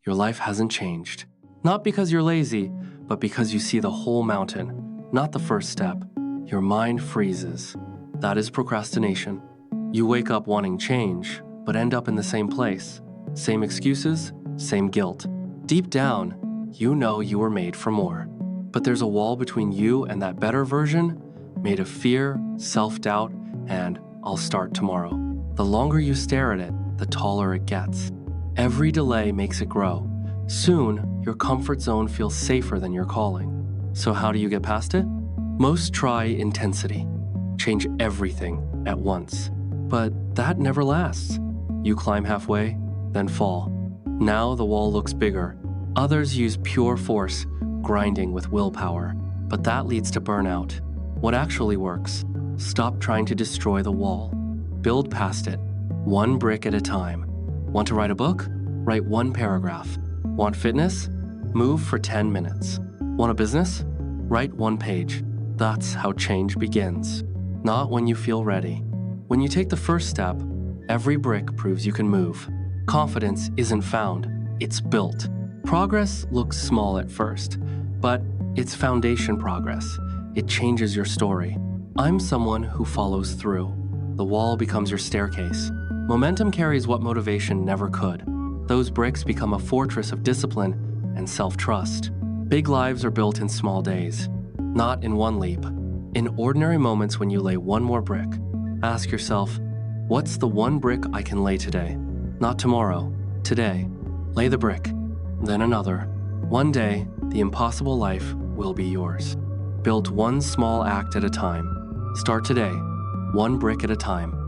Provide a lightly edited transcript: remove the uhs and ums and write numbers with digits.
your life hasn't changed. Not because you're lazy, but because you see the whole mountain, not the first step. Your mind freezes. That is procrastination. You wake up wanting change, but end up in the same place. Same excuses, same guilt. Deep down, you know you were made for more. But there's a wall between you and that better version, made of fear, self-doubt, and I'll start tomorrow. The longer you stare at it, the taller it gets. Every delay makes it grow. Soon, your comfort zone feels safer than your calling. So how do you get past it? Most try intensity. Change everything at once. But that never lasts. You climb halfway, then fall. Now the wall looks bigger. Others use pure force, grinding with willpower. But that leads to burnout. What actually works? Stop trying to destroy the wall. Build past it, one brick at a time. Want to write a book? Write one paragraph. Want fitness? Move for 10 minutes. Want a business? Write one page. That's how change begins. Not when you feel ready. When you take the first step, every brick proves you can move. Confidence isn't found, it's built. Progress looks small at first, but it's foundation progress. It changes your story. I'm someone who follows through. The wall becomes your staircase. Momentum carries what motivation never could. Those bricks become a fortress of discipline and self-trust. Big lives are built in small days, not in one leap. In ordinary moments when you lay one more brick, ask yourself, what's the one brick I can lay today? Not tomorrow, today. Lay the brick, then another. One day, the impossible life will be yours. Build one small act at a time. Start today, one brick at a time.